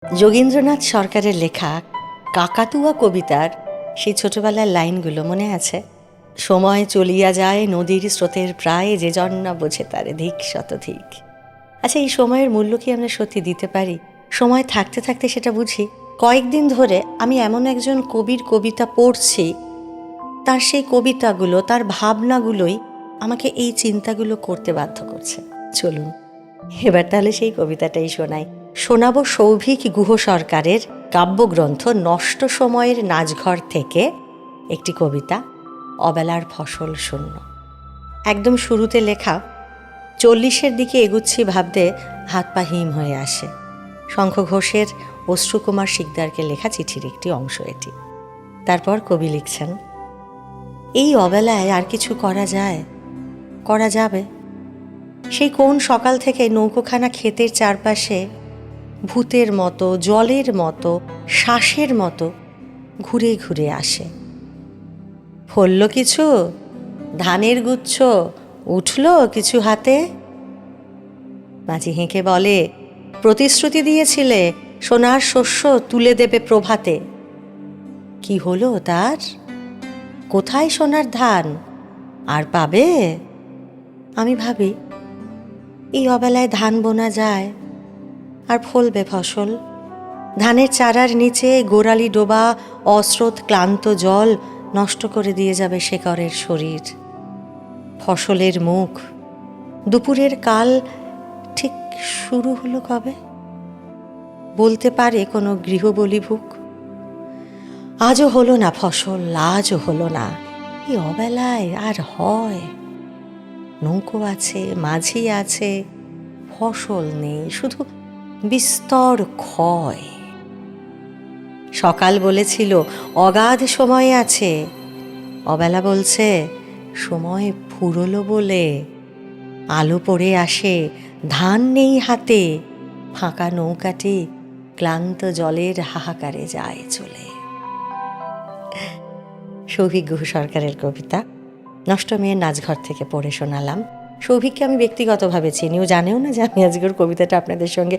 যোগীন্দ্রনাথ সরকারের লেখা কাকাতুয়া কবিতার সেই ছোটবেলার লাইনগুলো মনে আছে? সময় চলিয়া যায় নদীর স্রোতের প্রায়, যে জন না বোঝে তারে ধিক শতধিক। আচ্ছা, এই সময়ের মূল্য কি আমরা সত্যি দিতে পারি? সময় থাকতে থাকতে সেটা বুঝি। কয়েকদিন ধরে আমি এমন একজন কবির কবিতা পড়ছি, তার সেই কবিতাগুলো, তার ভাবনাগুলোই আমাকে এই চিন্তাগুলো করতে বাধ্য করছে। চলুন এবার তাহলে সেই কবিতাটাই শোনাবো সৌভিক গুহ সরকারের কাব্যগ্রন্থ নষ্ট সময়ের নাচঘর থেকে একটি কবিতা, অবেলার ফসল শূন্য। একদম শুরুতে লেখা, 40-এর দিকে এগুচ্ছি ভাবতে হাত পা হিম হয়ে আসে। শঙ্খ ঘোষের অশ্রুকুমার শিকদারকে লেখা চিঠির একটি অংশ এটি। তারপর কবি লিখছেন, এই অবেলায় আর কিছু করা যায়, করা যাবে? সেই কোন সকাল থেকে নৌকোখানা ক্ষেতের চারপাশে ভূতের মতো, জলের মতো, শ্বাসের মতো ঘুরে ঘুরে আসে। ফলল কিছু, ধানের গুচ্ছ উঠল কিছু হাতে? মাঝি হেঁকে বলে, প্রতিশ্রুতি দিয়েছিলে সোনার শস্য তুলে দেবে প্রভাতে। কি হলো তার? কোথায় সোনার ধান? আর পাবে? আমি ভাবি, এই অবেলায় ধান বোনা যায়, আর ফলবে ফসল। ধানের চারার নিচে গোড়ালি ডোবা অস্রোত ক্লান্ত জল নষ্ট করে দিয়ে যাবে শেকড়ের শরীর। ফসলের মুখ, দুপুরের কাল ঠিক শুরু হলো কবে? বলতে পারে কোনো গৃহবলিভুক? আজও হলো না ফসল, আজও হলো না। এই অবেলায় আর হয়? নৌকো আছে, মাঝি আছে, ফসল নেই, শুধু বিস্তর ক্ষয়। সকাল বলেছিল অগাধ সময় আছে, অবেলা বলছে সময় ফুরলো বলে। আলো পড়ে আসে, ধান নেই হাতে, ফাঁকা নৌকাটি ক্লান্ত জলের হাহাকারে যায় চলে। সৌভিক গুহ সরকারের কবিতা নষ্ট মেয়ের নাচঘর থেকে পড়ে শোনালাম। সৌভিককে আমি ব্যক্তিগতভাবে চিনি, ও জানেও না যে আমি আজকের কবিতাটা আপনাদের সঙ্গে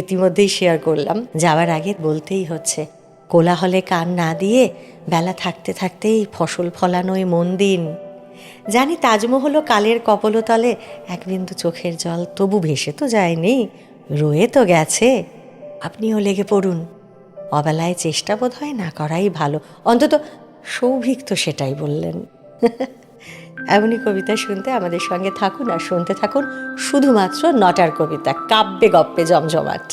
ইতিমধ্যেই শেয়ার করলাম। যাওয়ার আগে বলতেই হচ্ছে, কোলাহলে কান না দিয়ে বেলা থাকতে থাকতেই ফসল ফলানোয় মন দিন। জানি তাজমহলও কালের কপলতলে এক বিন্দু চোখের জল তবু ভেসে তো যায়নি, রয়ে তো গেছে। আপনিও লেগে পড়ুন, অবেলায় চেষ্টা বোধ হয় না করাই ভালো। অন্তত সৌভিক তো সেটাই বললেন। এমনই কবিতা শুনতে আমাদের সঙ্গে থাকুন আর শুনতে থাকুন শুধুমাত্র নটার কবিতা, কাব্যে গপ্পে জমজমাট।